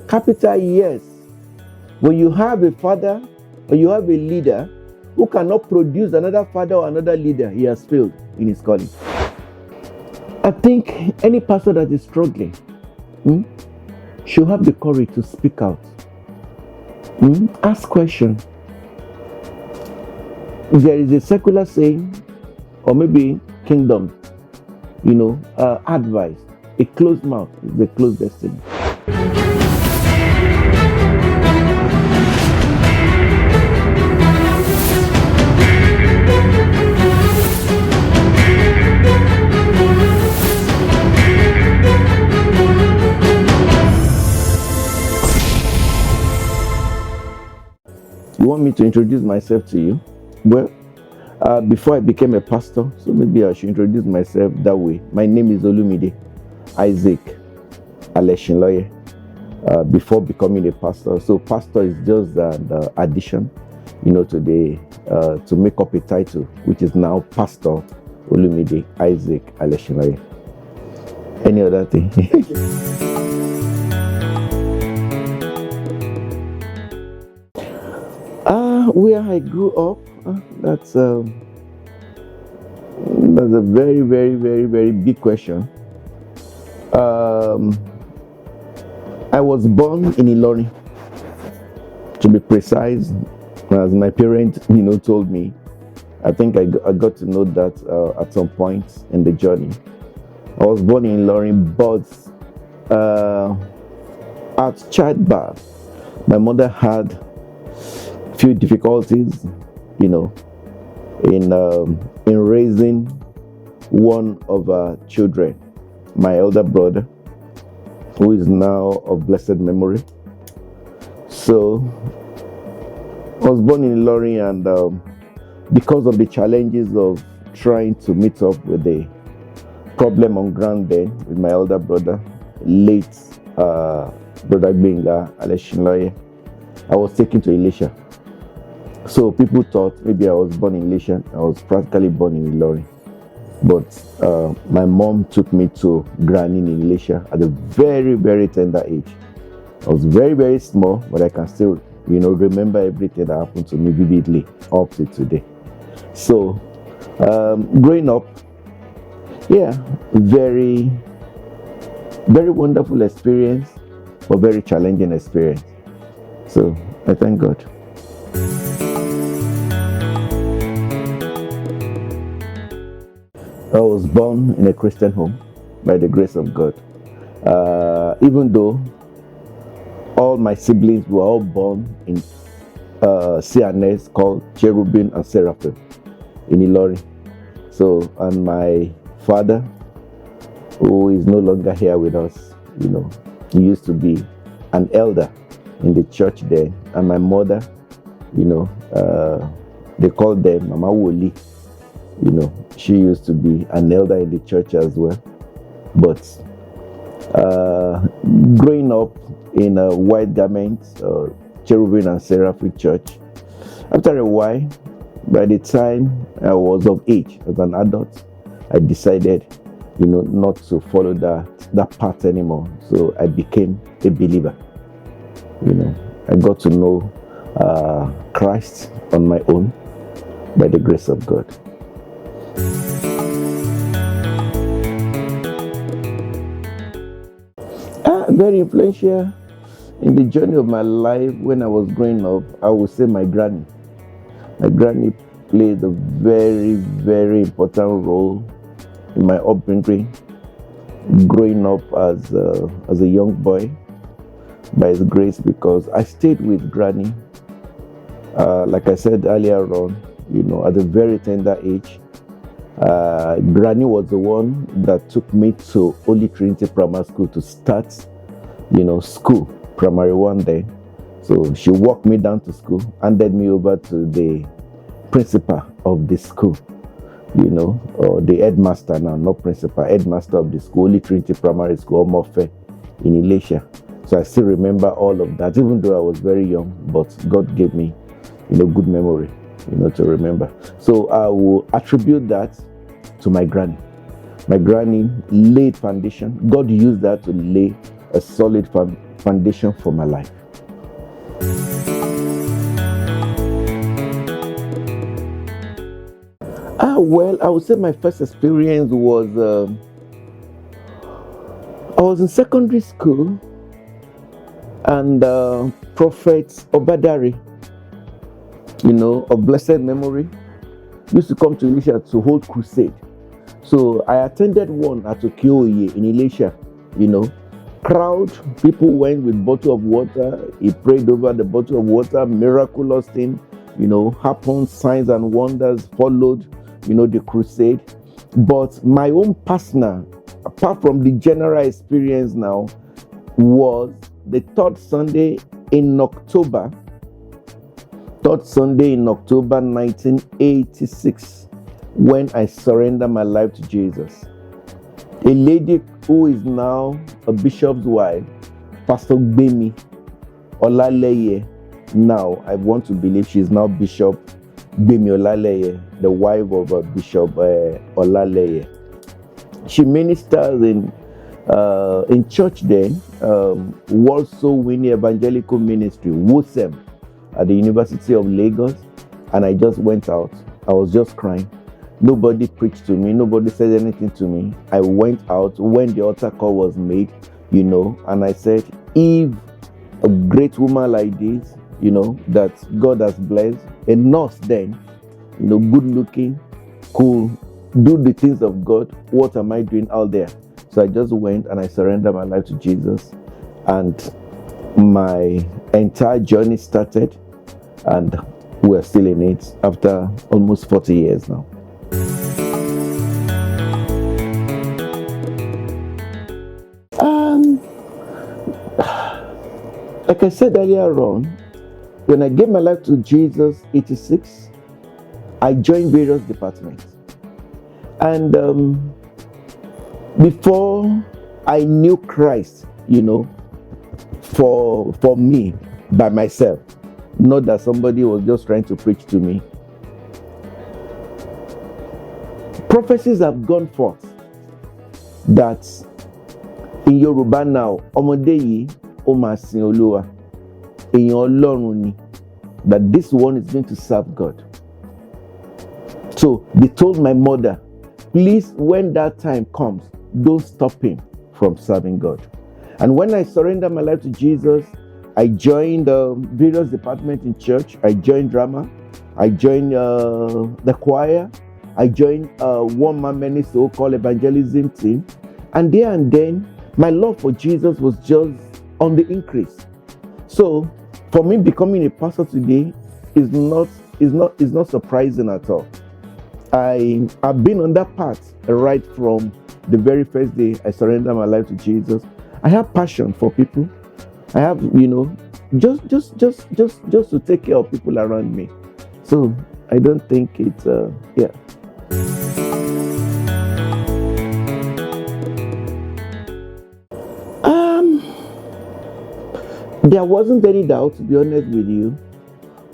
Capital yes. When you have a father or you have a leader who cannot produce another father or another leader, he has failed in his calling. I think any pastor that is struggling should have the courage to speak out. Ask questions. There is a secular saying, or maybe kingdom, advice. A closed mouth is a closed destiny. You want me to introduce myself to you? Well, before I became a pastor, so maybe I should introduce myself that way. My name is Olumide Isaac Aleshinloye. Before becoming a pastor, so pastor is just the addition, to make up a title, which is now Pastor Olumide Isaac Aleshinloye. Any other thing? Where I grew up, that's a very, very, very, very big question. I was born in Ilorin, to be precise, as my parents, told me. I think I got to know that at some point in the journey. I was born in Ilorin, but at childbirth, my mother had few difficulties, in raising one of our children, my elder brother, who is now of blessed memory. So I was born in Ilorin, and because of the challenges of trying to meet up with the problem on ground then with my elder brother, late brother Benga Aleshinloye, I was taken to Elisha. So people thought maybe I was born in Elisha. I was practically born in Ilorin. But my mom took me to Granny in Elisha at a very, very tender age. I was very, very small, but I can still, remember everything that happened to me vividly up to today. So growing up, very, very wonderful experience, but very challenging experience. So I thank God. I was born in a Christian home by the grace of God. Even though all my siblings were all born in CNS called Cherubim and Seraphim in Ilorin. So, and my father, who is no longer here with us, he used to be an elder in the church there. And my mother, they called them Mama Woli. She used to be an elder in the church as well. But growing up in a white garment, Cherubim and Seraphim church, after a while, by the time I was of age as an adult, I decided, not to follow that path anymore. So I became a believer. I got to know Christ on my own by the grace of God. Very influential in the journey of my life. When I was growing up, I would say my granny. My granny played a very, very important role in my upbringing. Growing up as a young boy, by His grace, because I stayed with granny. Like I said earlier on, at a very tender age. Granny was the one that took me to Holy Trinity Primary School to start, school, primary one day. So she walked me down to school, handed me over to the principal of the school, or the headmaster now, not principal, headmaster of the school, Holy Trinity Primary School, Omofe, in Elisha. So I still remember all of that, even though I was very young, but God gave me, good memory, to remember. So I will attribute that to my granny. My granny laid foundation. God used that to lay a solid foundation for my life. Well, I would say my first experience was I was in secondary school, and Prophet Obadari, of blessed memory, used to come to Elisha to hold crusade. So I attended one at Okioye in Elisha. Crowd, people went with bottle of water. He prayed over the bottle of water. Miraculous thing, happened. Signs and wonders followed, the crusade. But my own personal, apart from the general experience now, was the third Sunday in October 1986, when I surrendered my life to Jesus. A lady who is now a bishop's wife, Pastor Gbemi Olaleye. Now, I want to believe she's now Bishop Gbemi Olaleye, the wife of Bishop Olaleye. She ministers in church then, World Soul Winning Evangelical Ministry, WOSEM, at the University of Lagos. And I just went out. I was just crying. Nobody preached to me. Nobody said anything to me. I went out when the altar call was made, and I said, if a great woman like this, that God has blessed, a nurse then, good looking, cool, do the things of God, what am I doing out there? So I just went and I surrendered my life to Jesus, and my entire journey started, and we're still in it after almost 40 years now. Like I said earlier on, when I gave my life to Jesus, 86, I joined various departments. And before I knew Christ, for me, by myself, not that somebody was just trying to preach to me, prophecies have gone forth that in Yoruba now, Omodeyi Omasin Oluwa, Eyan Olorun ni, that this one is going to serve God. So they told my mother, please, when that time comes, don't stop him from serving God. And when I surrendered my life to Jesus, I joined various departments in church. I joined drama. I joined the choir. I joined one-man ministry so-called evangelism team. And there and then, my love for Jesus was just on the increase. So for me, becoming a pastor today is not surprising at all. I've been on that path right from the very first day I surrendered my life to Jesus. I have passion for people. I have, just to take care of people around me. So I don't think it's yeah. There wasn't any doubt, to be honest with you,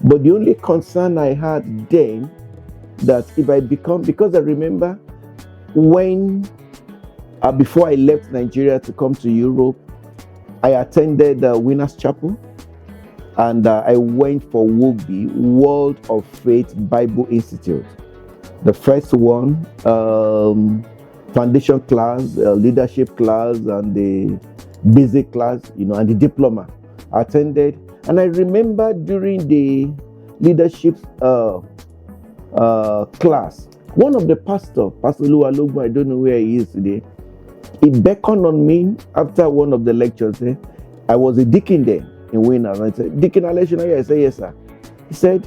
but the only concern I had then, that if I because I remember when, before I left Nigeria to come to Europe, I attended Winners Chapel, and I went for WOGBI, World of Faith Bible Institute. The first one, foundation class, leadership class, and the basic class, and the diploma. I attended, and I remember during the leadership class, one of the Pastor Lualogu, I don't know where he is today, he beckoned on me after one of the lectures. I was a deacon there in Winners, and I said, Deacon Aleshinloye? I said, yes, sir. He said,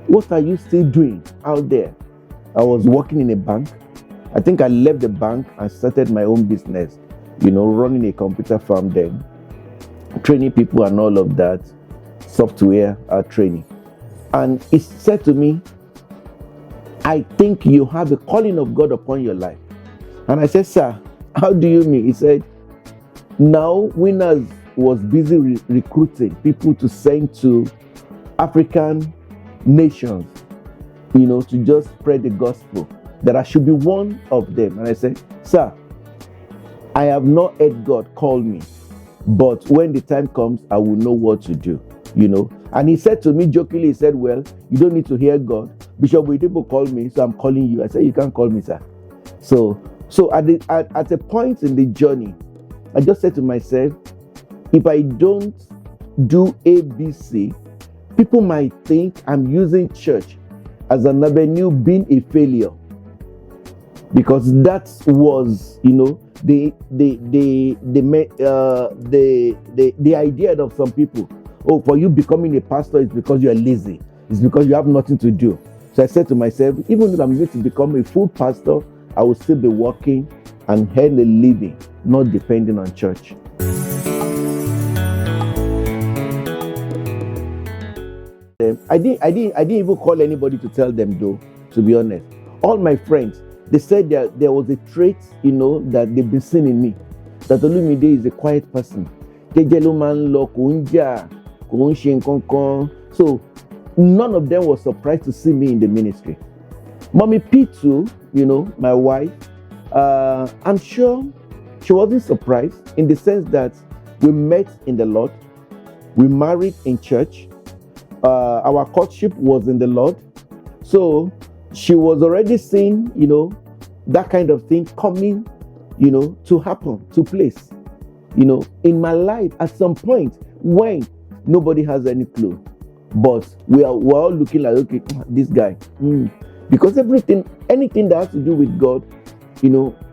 what are you still doing out there? I was working in a bank. I think I left the bank and started my own business, running a computer farm then, training people and all of that, software training. And he said to me, I think you have a calling of God upon your life. And I said, sir, how do you mean? He said, now Winners was busy recruiting people to send to African nations, to just spread the gospel, that I should be one of them. And I said, sir, I have not heard God call me But when the time comes, I will know what to do, And he said to me jokingly, he said, well, you don't need to hear God. Bishop Oyedepo called me, so I'm calling you. I said, you can't call me, sir. So at a point in the journey, I just said to myself, if I don't do ABC, people might think I'm using church as an avenue being a failure. Because that was, the idea of some people. Oh, for you becoming a pastor is because you are lazy. It's because you have nothing to do. So I said to myself, even if I'm going to become a full pastor, I will still be working and earn a living, not depending on church. I didn't even call anybody to tell them though, to be honest. All my friends, they said that there was a trait, that they've been seeing in me. That Olumide is a quiet person. So none of them was surprised to see me in the ministry. Mommy P too, my wife, I'm sure she wasn't surprised in the sense that we met in the Lord, we married in church, our courtship was in the Lord. So she was already seeing, that kind of thing coming, to happen, to place, in my life at some point when nobody has any clue. But we're all looking like, okay, this guy. Because anything that has to do with God, I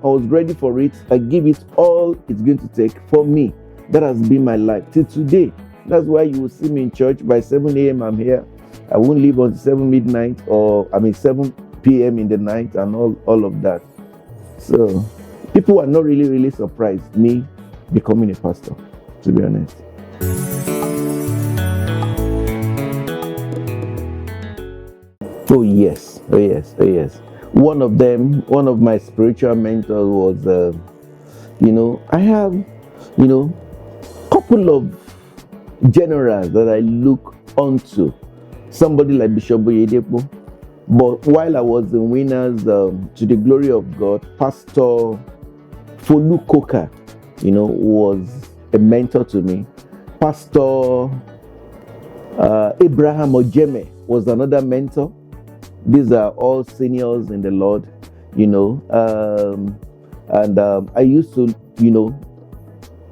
was ready for it. I give it all it's going to take for me. That has been my life till today. That's why you will see me in church by 7 a.m. I'm here. I won't leave until 7 p.m. in the night and all of that. So people are not really surprised me becoming a pastor, to be honest. Oh yes. One of my spiritual mentors was, I have, couple of generals that I look onto. Somebody like Bishop Oyedepo. But while I was in Winners, to the glory of God, Pastor Folu Koka, was a mentor to me. Pastor Abraham Ojeme was another mentor. These are all seniors in the Lord, and I used to,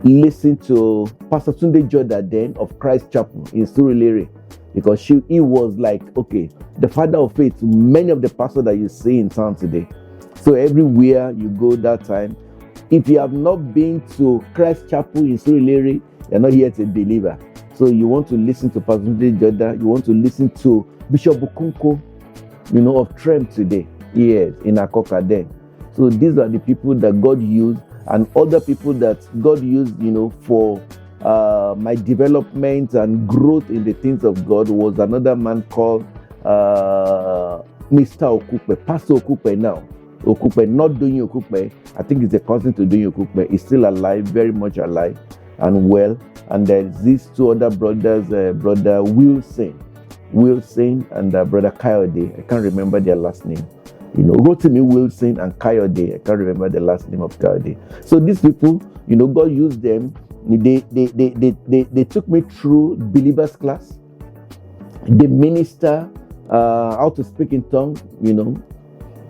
listen to Pastor Tunde Joda then of Christ Chapel in Surulere, because he was like, okay, the father of faith to many of the pastors that you see in town today. So everywhere you go that time, if you have not been to Christ Chapel in Surulere, you're not yet a believer. So you want to listen to Pastor Tunde Joda, you want to listen to Bishop Bukunko, of Trem today, yes, in Akoka then. So these are the people that God used, and other people that God used, for my development and growth in the things of God was another man called Mr. Okupe, Pastor Okupe now. Okupe, not Doyin Okupe. I think he's a cousin to Doyin Okupe. He's still alive, very much alive and well. And there's these two other brothers, Brother Wilson and Brother Coyote. I can't remember their last name. Rotimi Wilson and Coyote. I can't remember the last name of Coyote. So these people, God used them. They took me through believers class. They minister how to speak in tongues.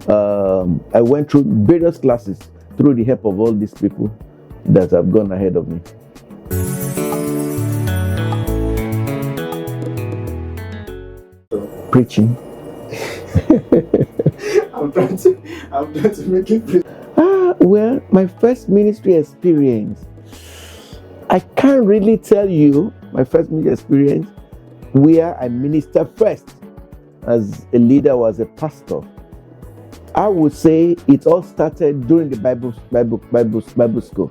I went through various classes through the help of all these people that have gone ahead of me. Preaching. I'm trying to make it. Well, my first ministry experience, I can't really tell you my first ministry experience where I ministered first as a leader or as a pastor. I would say it all started during the Bible school,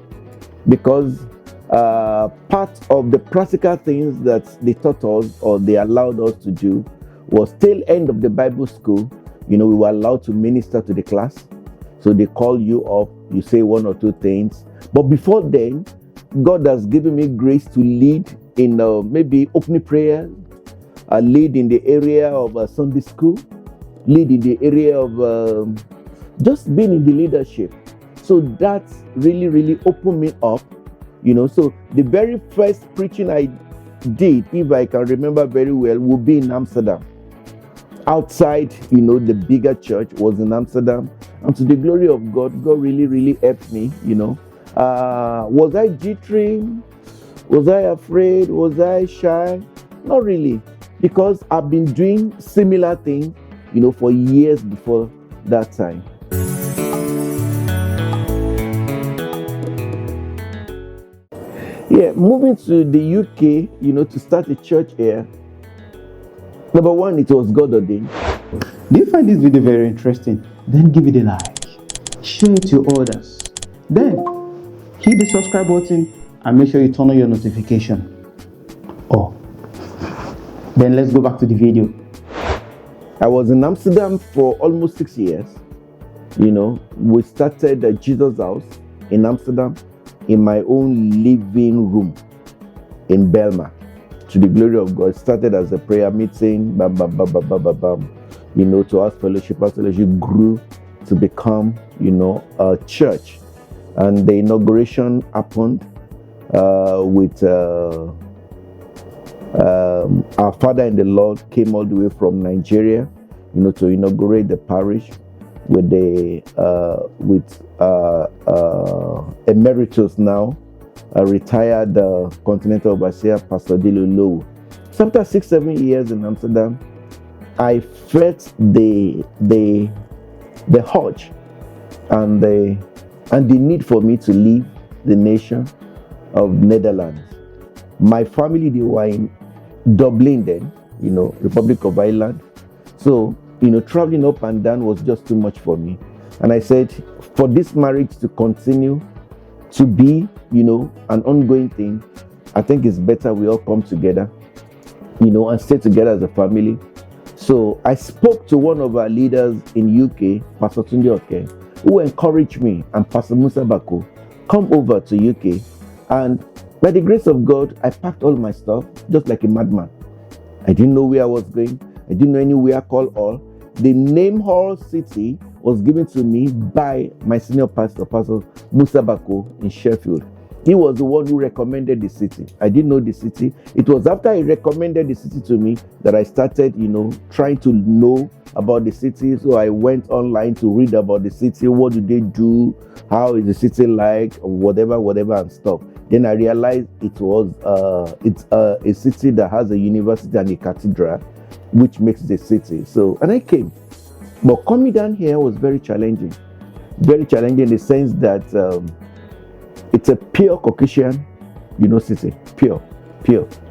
because part of the practical things that they taught us or they allowed us to do was till end of the Bible school. We were allowed to minister to the class. So they call you up, you say one or two things. But before then, God has given me grace to lead in maybe opening prayer, lead in the area of Sunday school, lead in the area of just being in the leadership. So that really opened me up So the very first preaching I did, if I can remember very well, would be in Amsterdam. Outside, the bigger church was in Amsterdam. And to the glory of God, God really, really helped me, Was I jittery? Was I afraid? Was I shy? Not really, because I've been doing similar things, for years before that time. Yeah, moving to the UK, to start a church here. Number one, it was God ordained. Do you find this video very interesting? Then give it a like, share it to others, then hit the subscribe button and make sure you turn on your notification. Then let's go back to the video. I was in Amsterdam for almost 6 years. We started the Jesus House in Amsterdam in my own living room in Belma. To the glory of God, started as a prayer meeting, to our fellowship. Our fellowship grew to become, a church. And the inauguration happened with our father in the Lord came all the way from Nigeria, to inaugurate the parish with emeritus now, a retired continental overseer, Pastor Olumide. So after 6-7 years in Amsterdam, I felt the urge and the need for me to leave the nation of Netherlands. My family, they were in Dublin then, Republic of Ireland. So, traveling up and down was just too much for me. And I said, for this marriage to continue to be, an ongoing thing, I think it's better we all come together, and stay together as a family. So I spoke to one of our leaders in UK, Pastor Tunde Oke, who encouraged me, and Pastor Musa Bako, come over to UK. And by the grace of God, I packed all my stuff just like a madman. I didn't know where I was going. I didn't know anywhere called Hall. The name Hall City was given to me by my senior pastor, Pastor Musa Bako in Sheffield. He was the one who recommended the city. I didn't know the city. It was after he recommended the city to me that I started, trying to know about the city. So I went online to read about the city. What do they do? How is the city like? Whatever and stuff. Then I realized it's a city that has a university and a cathedral, which makes the city. So, and I came. But coming down here was very challenging. Very challenging in the sense that it's a pure Caucasian, city. Pure.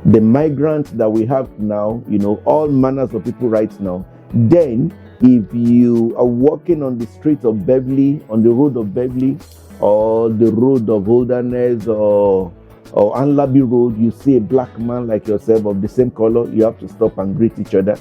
The migrants that we have now, all manners of people right now. Then, if you are walking on the streets of Beverly, on the road of Beverly, or the road of Holderness, or Anlabi Road, you see a black man like yourself of the same color, you have to stop and greet each other.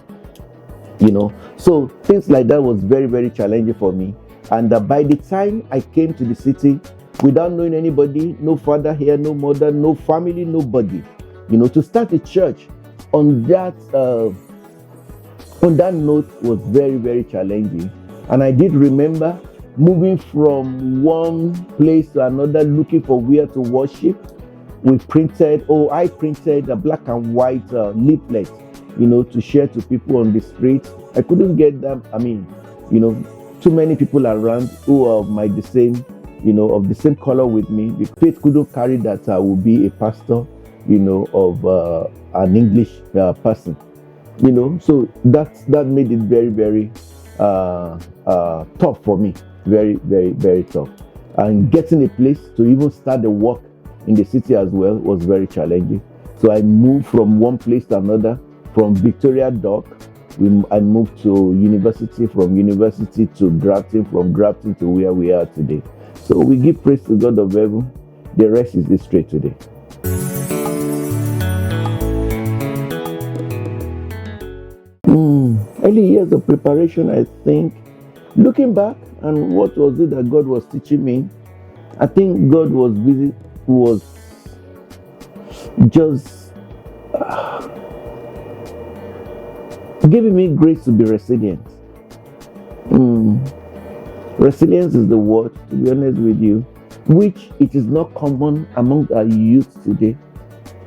So things like that was very, very challenging for me. And by the time I came to the city, without knowing anybody, no father here, no mother, no family, nobody, to start a church on that note was very, very challenging. And I did remember moving from one place to another, looking for where to worship. I printed a black and white leaflet, to share to people on the street. I couldn't get them. Too many people around who are of the same color with me. The faith couldn't carry that I would be a pastor, of an English person. So that made it very, very tough for me. Very, very, very tough. And getting a place to even start the work in the city as well was very challenging. So I moved from one place to another, from Victoria Dock. I moved to university, from university to Grafton, from Grafton to where we are today. So we give praise to God of heaven. The rest is history today. Early years of preparation, I think, looking back, and what was it that God was teaching me? I think God was just giving me grace to be resilient. Resilience is the word, to be honest with you. which it is not common among our youth today.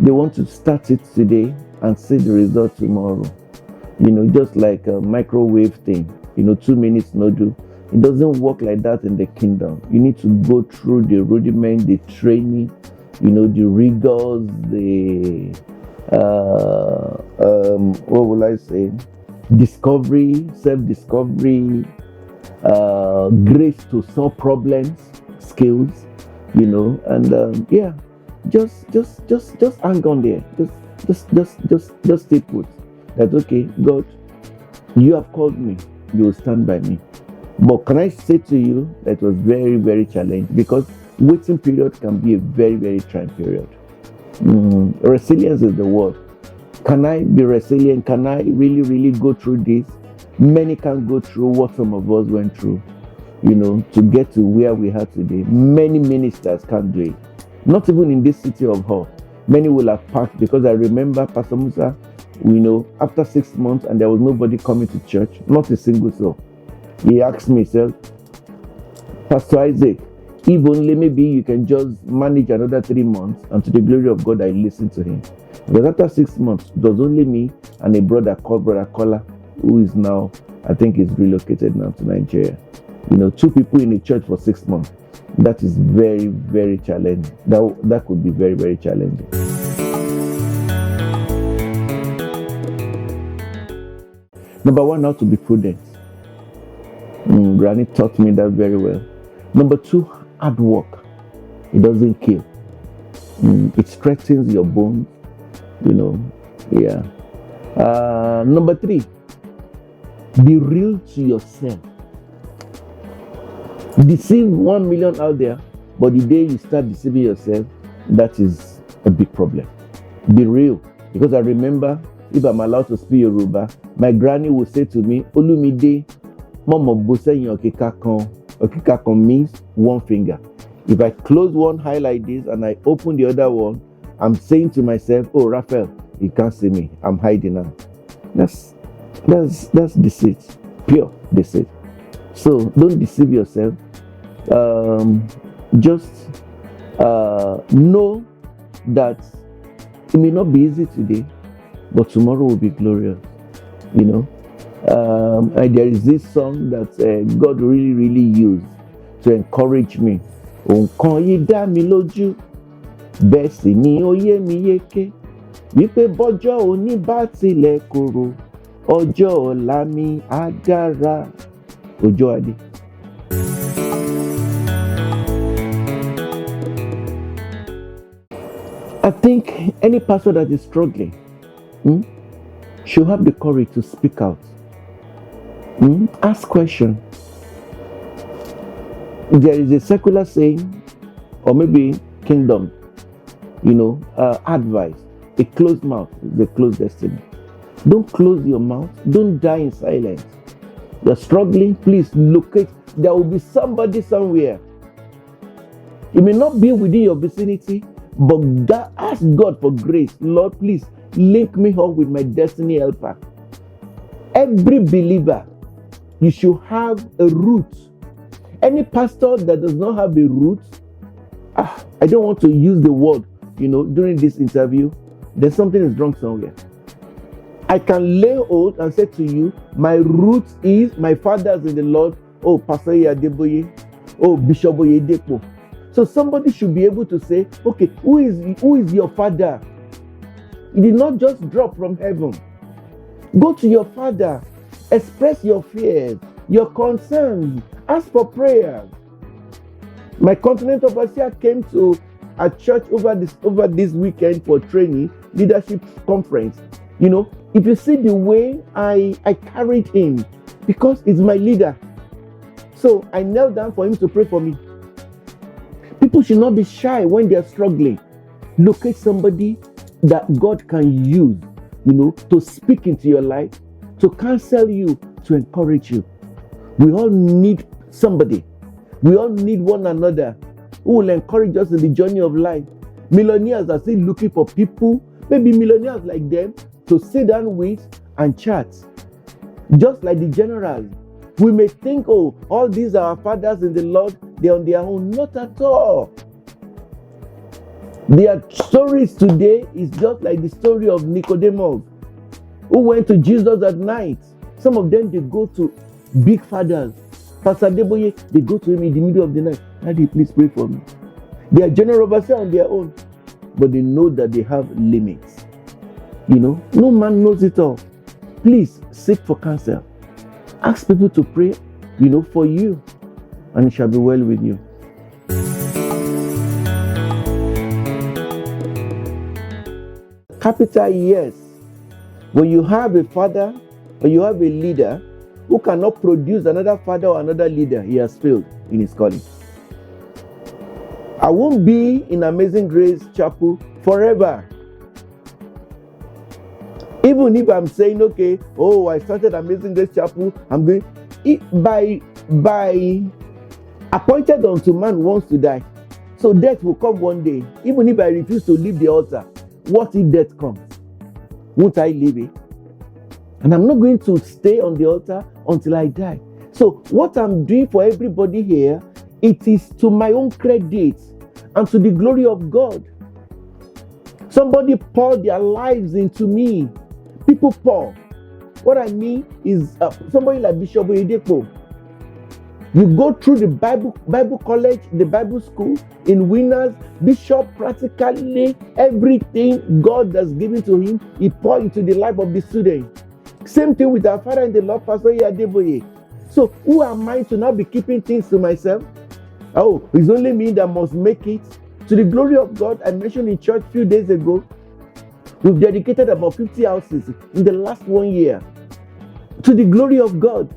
They want to start it today and see the result tomorrow. Just like a microwave thing, 2 minutes no do. It doesn't work like that in the kingdom. You need to go through the rudiment, the training, the rigors, the, what will I say? Discovery, self-discovery, grace to solve problems, skills, and just hang on there. Just stay put. That's okay, God, you have called me, you will stand by me. But can I say to you that it was very, very challenging, because waiting period can be a very, very trying period. Resilience is the word. Can I be resilient? Can I really, really go through this? Many can't go through what some of us went through, to get to where we are today. Many ministers can't do it. Not even in this city of Hull. Many will have packed, because I remember Pastor Musa, after 6 months and there was nobody coming to church, not a single soul. He asked me, sir, Pastor Isaac, if only maybe you can just manage another 3 months, and to the glory of God, I listened to him. Because after 6 months, it was only me and a brother called Brother Kola, who is now, I think is relocated now to Nigeria. 2 people in a church for 6 months. That is very, very challenging. That could be very, very challenging. Number 1, how to be prudent. Granny taught me that very well. Number 2, hard work. It doesn't kill. It strengthens your bones. Number 3, be real to yourself. Deceive 1 million out there, but the day you start deceiving yourself, that is a big problem. Be real. Because I remember, if I'm allowed to speak Yoruba, my granny would say to me, Olumide, Mama Boseyin Okikakon means 1 finger. If I close one eye like this and I open the other one, I'm saying to myself, oh, Raphael, you can't see me. I'm hiding now. That's deceit. Pure deceit. So don't deceive yourself. Just know that it may not be easy today, but tomorrow will be glorious. And there is this song that God really, really used to encourage me. Nǹkan yìí dá mi lójú, bẹ́ẹ̀ sì ni ó yé mi yéké, wípé bọ́jọ́ òní bá tilẹ̀ korò, ọjọ́ ọ̀la mi á dára. Ojo Ade. I think any pastor that is struggling should have the courage to speak out. Ask questions. There is a secular saying, or maybe kingdom, advice. A closed mouth is a closed destiny. Don't close your mouth. Don't die in silence. You're struggling, please locate. There will be somebody somewhere. It may not be within your vicinity, but ask God for grace. Lord, please link me up with my destiny helper. Every believer, you should have a root. Any pastor that does not have a root, I don't want to use the word, during this interview, then something is wrong somewhere. I can lay hold and say to you, my root is my fathers in the Lord. Oh, Pastor Adeboye. Oh, Bishop Oyedepo. So somebody should be able to say, okay, who is your father? He did not just drop from heaven. Go to your father. Express your fears, your concerns. Ask for prayers. My continent overseer came to a church over this weekend for training, leadership conference. If you see the way I carried him, because he's my leader. So I knelt down for him to pray for me. People should not be shy when they're struggling. Locate somebody that God can use, to speak into your life, to counsel you, to encourage you. We all need somebody. We all need one another who will encourage us in the journey of life. Millionaires are still looking for people, maybe millionaires like them, to sit down with and chat. Just like the generals. We may think, oh, all these are our fathers in the Lord, they're on their own. Not at all. Their stories today is just like the story of Nicodemus, who went to Jesus at night. Some of them, they go to big fathers. Pastor Deboye, they go to him in the middle of the night. Daddy, please pray for me. They are general overseer on their own, but they know that they have limits. No man knows it all. Please seek for counsel. Ask people to pray, for you, and it shall be well with you. Capital yes. When you have a father or you have a leader who cannot produce another father or another leader, he has failed in his calling. I won't be in Amazing Grace Chapel forever. Even if I'm saying, okay, I started Amazing Grace Chapel, I'm going, by appointed unto man wants to die. So death will come one day. Even if I refuse to leave the altar, what if death comes? Won't I leave it? And I'm not going to stay on the altar until I die. So what I'm doing for everybody here, it is to my own credit and to the glory of God. Somebody poured their lives into me. People pour. What I mean is somebody like Bishop Oyedepo. You go through the Bible college, the Bible school, in Winners, Bishop, practically everything God has given to him, he poured into the life of the student. Same thing with our father in the Lord, Pastor Adeboye. So who am I to not be keeping things to myself? Oh, it's only me that must make it. To the glory of God, I mentioned in church a few days ago, we've dedicated about 50 houses in the last 1 year. To the glory of God.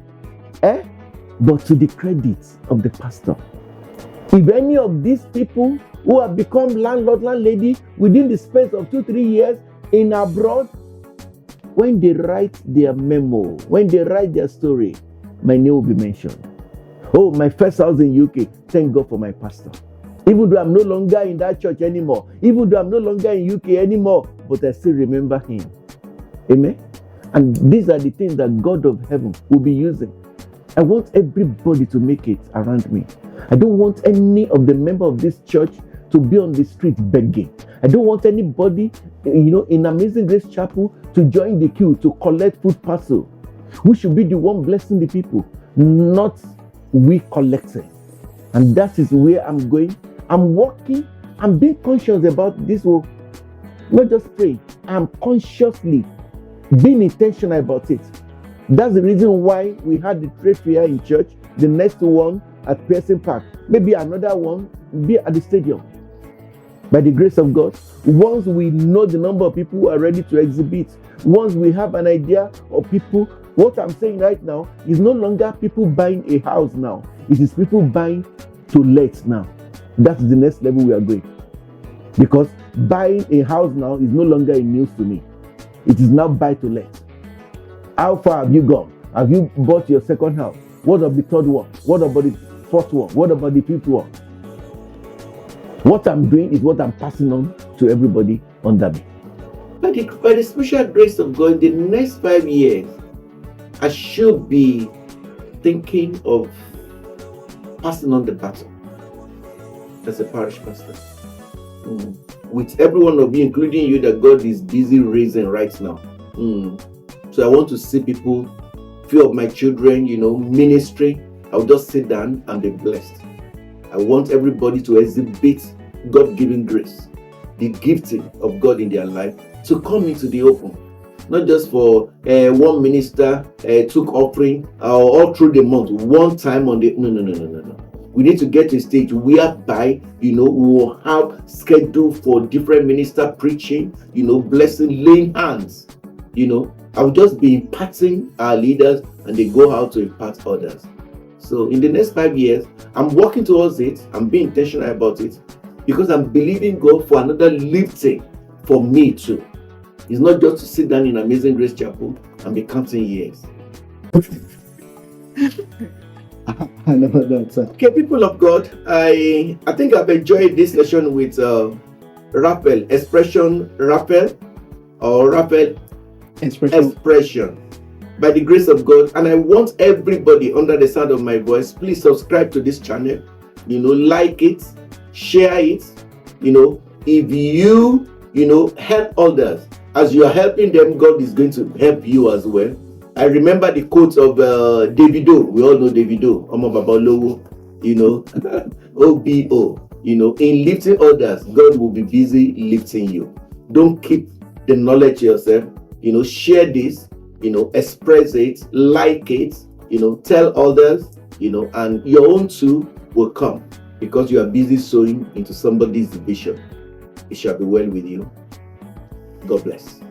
But to the credit of the pastor. If any of these people who have become landlady within the space of 2-3 years in abroad, when they write their memo, when they write their story, my name will be mentioned. Oh, my first house in UK, thank God for my pastor. Even though I'm no longer in that church anymore, even though I'm no longer in UK anymore, but I still remember him. Amen? And these are the things that God of heaven will be using. I want everybody to make it around me. I don't want any of the members of this church to be on the street begging. I don't want anybody, in Amazing Grace Chapel to join the queue to collect food parcel. We should be the one blessing the people, not we collecting. And that is where I'm going. I'm working. I'm being conscious about this. Not just praying. I'm consciously being intentional about it. That's the reason why we had the trade fair in church, the next one at Pearson Park, maybe another one be at the stadium. By the grace of God, once we know the number of people who are ready to exhibit, once we have an idea of people, what I'm saying right now is no longer people buying a house now. It is people buying to let now. That's the next level we are going. Because buying a house now is no longer a news to me. It is now buy to let. How far have you gone? Have you bought your second house? What about the third one? What about the fourth one? What about the fifth one? What I'm doing is what I'm passing on to everybody under me. By the special grace of God, in the next 5 years, I should be thinking of passing on the baton as a parish pastor. With every one of you, including you, that God is busy raising right now. So I want to see people, few of my children, ministry. I'll just sit down and be blessed. I want everybody to exhibit God-given grace, the gifting of God in their life, to come into the open. Not just for one minister took offering all through the month, one time on the... No. We need to get to a stage whereby, we will have schedule for different minister preaching, blessing, laying hands. I'll just be imparting our leaders and they go out to impart others. So in the next 5 years, I'm working towards it. I'm being intentional about it because I'm believing God for another lifting for me too. It's not just to sit down in Amazing Grace Chapel and be counting years. I never done that. Okay, people of God, I think I've enjoyed this session with Raphael, or Raphael Expression. by the grace of God. And I want everybody under the sound of my voice, please subscribe to this channel, like it, share it. If you help others, as you are helping them, God is going to help you as well. I remember the quote of Davido. We all know Davido, Omo Babalowo, OBO. In lifting others, God will be busy lifting you. Don't keep the knowledge to yourself. Share this, express it, like it, tell others, and your own too will come because you are busy sowing into somebody's vision. It shall be well with you. God bless.